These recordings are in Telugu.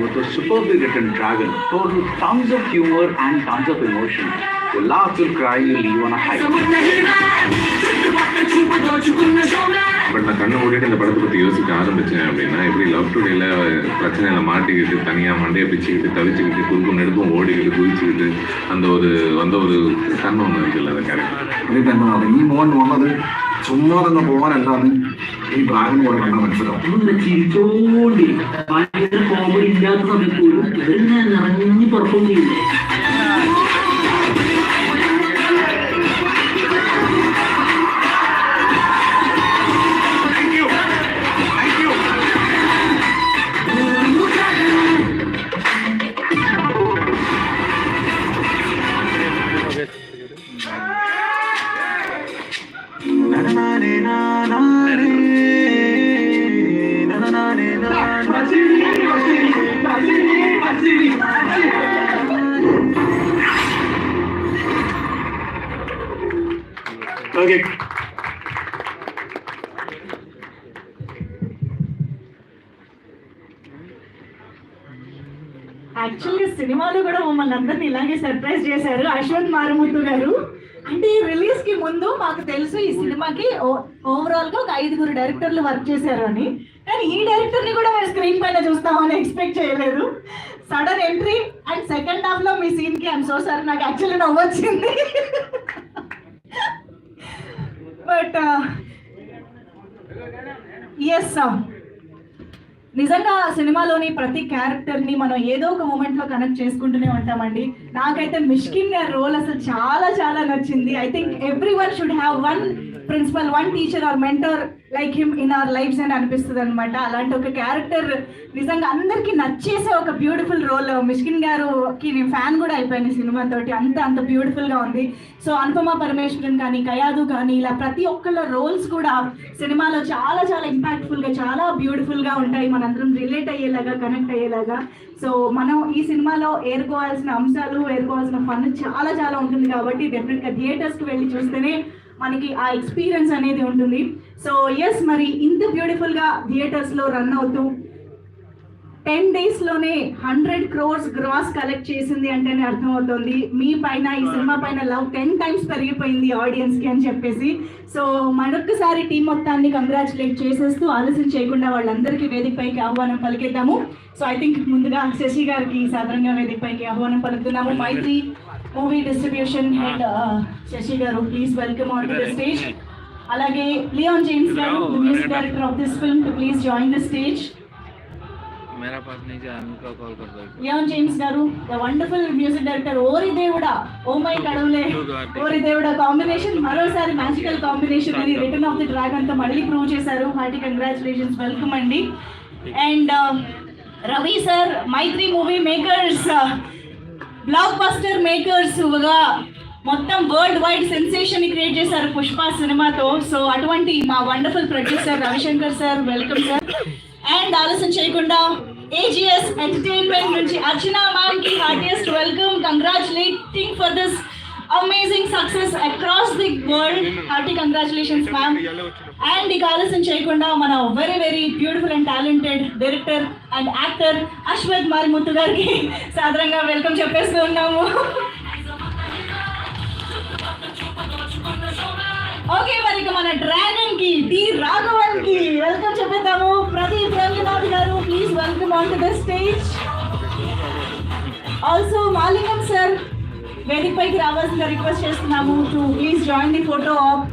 with a superbly written dragon, total tons of humor and tons of emotion. You laugh, you cry, you leave on a high. But நான் கண்ணு மூடிட்டு இந்த படத்தை பற்றி யோசிக்க ஆரம்பித்தேன் அப்படின்னா எப்படி லவ் டுடேல பிரச்சனையில் மாட்டிக்கிட்டு தனியாக மண்டையை பிச்சுக்கிட்டு தவிச்சுக்கிட்டு குறுக்கும் நெடுக்கும் ஓடிக்கிட்டு குதிச்சுக்கிட்டு அந்த ஒரு கண்ணு ஒன்று இருக்குல்ல அந்த கேரக்டர் ഈ മോൻ വന്നത് ചുമ്മാ തന്നെ പോകാനല്ലാന്ന് ഈ ഡ്രാഗൺ കൂടെ കണ്ടാൽ മനസ്സിലാവും. ചിരിച്ചോണ്ടി കോമഡി ഇല്ലാത്ത സമയത്ത് പോലും ഇവരിങ്ങനെ നിറഞ്ഞു പെർഫോം ചെയ്യില്ലേ. Okay. యాక్చువల్గా సినిమాలో కూడా మమ్మల్ని అందరినీ ఇలాగే సర్ప్రైజ్ చేశారు అశ్వంత్ మారముత్తు గారు. అంటే రిలీజ్ కి ముందు మాకు తెలుసు ఈ సినిమాకి ఓవరాల్ గా ఒక 5 డైరెక్టర్లు వర్క్ చేశారు అని, కానీ ఈ డైరెక్టర్ ని కూడా మేము స్క్రీన్ పైన చూస్తామని ఎక్స్పెక్ట్ చేయలేదు. Sudden entry and second half లో మీ సీన్ కి ఐఎమ్ సో సారీ, నాకు యాక్చువల్లీ నవ్వొచ్చింది. బట్ ఎస్, నిజంగా సినిమాలోని ప్రతి క్యారెక్టర్ని మనం ఏదో ఒక మూమెంట్లో కనెక్ట్ చేసుకుంటూనే ఉంటామండి. నాకైతే మిష్కిన్ గారి రోల్ అసలు చాలా చాలా నచ్చింది. I think everyone should have one principal, one teacher or mentor like him in our lives అని అనిపిస్తుంది అనమాట. అలాంటి ఒక క్యారెక్టర్ నిజంగా అందరికీ నచ్చేసే ఒక బ్యూటిఫుల్ రోల్. మిష్కిన్ గారుకి నేను ఫ్యాన్ కూడా అయిపోయాను సినిమాతోటి, అంత బ్యూటిఫుల్గా ఉంది. సో అనుపమ పరమేశ్వరన్ కానీ, కయాదు కానీ, ఇలా ప్రతి ఒక్కళ్ళ రోల్స్ కూడా సినిమాలో చాలా చాలా ఇంపాక్ట్ఫుల్గా, చాలా బ్యూటిఫుల్గా ఉంటాయి. మనందరం రిలేట్ అయ్యేలాగా, కనెక్ట్ అయ్యేలాగా. సో మనం ఈ సినిమాలో ఏరుకోవాల్సిన అంశాలు, ఏరుకోవాల్సిన ఫన్ చాలా చాలా ఉంటుంది కాబట్టి డెఫినెట్గా థియేటర్స్కి వెళ్ళి చూస్తేనే మనకి ఆ ఎక్స్పీరియన్స్ అనేది ఉంటుంది. సో ఎస్, మరి ఇంత బ్యూటిఫుల్గా థియేటర్స్లో రన్ అవుతూ 10 daysలోనే 100 crores గ్రాస్ కలెక్ట్ చేసింది అంటేనే అర్థమవుతుంది మీ పైన, ఈ సినిమా పైన లవ్ 10 times పెరిగిపోయింది ఆడియన్స్కి అని చెప్పేసి. సో మరొకసారి టీం మొత్తాన్ని కంగ్రాచులేట్ చేసేస్తూ ఆలస్యం చేయకుండా వాళ్ళందరికీ వేదికపైకి ఆహ్వానం పలికేద్దాము. సో ఐ థింక్ ముందుగా శశి గారికి సాధారణంగా వేదికపైకి ఆహ్వానం పలుకుతున్నాము. మైత్రి మూవీ డిస్ట్రిబ్యూషన్ హెడ్ శశి గారు, please welcome on to the stage. అలాగే లియోన్ జేమ్స్ గారు, the music director of this film, to please join the stage. मेरा पास नहीं जा, उनका कॉल कर दो. లియోన్ జేమ్స్ గారు, ద వండర్ఫుల్ మ్యూజిక్ డైరెక్టర్. ఓరి దేవుడా, ఓ మై కడవులే, ఓరి దేవుడా కాంబినేషన్ మరోసారి మ్యాజికల్ కాంబినేషన్ అని రిటర్న్ ఆఫ్ ది డ్రాగన్ తో మళ్ళీ ప్రూవ్ చేశారు. హార్టీ కంగ్రాచులేషన్స్, వెల్కమ్ అండి. And Ravi sir, Mythri movie makers, blockbuster makers గా మొత్తం వరల్డ్ వైడ్ సెన్సేషన్ ని క్రియేట్ చేశారు పుష్ప సినిమాతో. సో అటువంటి మా wonderful producer Ravishankar sir, welcome sir. And ఆలస్యం చేయకుండా ఏజిఎస్ ఎంటర్టైన్మెంట్ నుంచి అర్చనా మ్యామ్ కి heartiest welcome, congratulating for this amazing success across the world. Hearty congratulations ma'am. And ఇక ఆలస్యం చేయకుండా మన very very beautiful and talented director and actor Ashwath Marimuthu గారికి సాధారణంగా వెల్కమ్ చెప్పేస్తూ ఉన్నాము. ఓకే, మరి ఇక మన డ్రాగన్ కి, డి రాఘవన్ కి వెల్కమ్ చెప్పేద్దాము. ప్రదీప్ రంగనాథ్ గారు, please welcome on to the stage. Also Malingam sir వేదిక పైకి రావాల్సిందిగా రిక్వెస్ట్ చేస్తున్నాము to please join the photo op.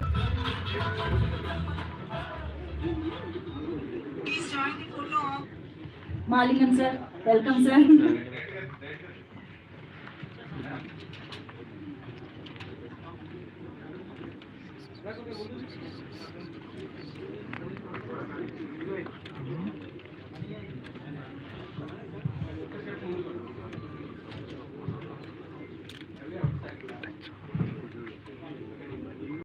Malingam sir, welcome sir.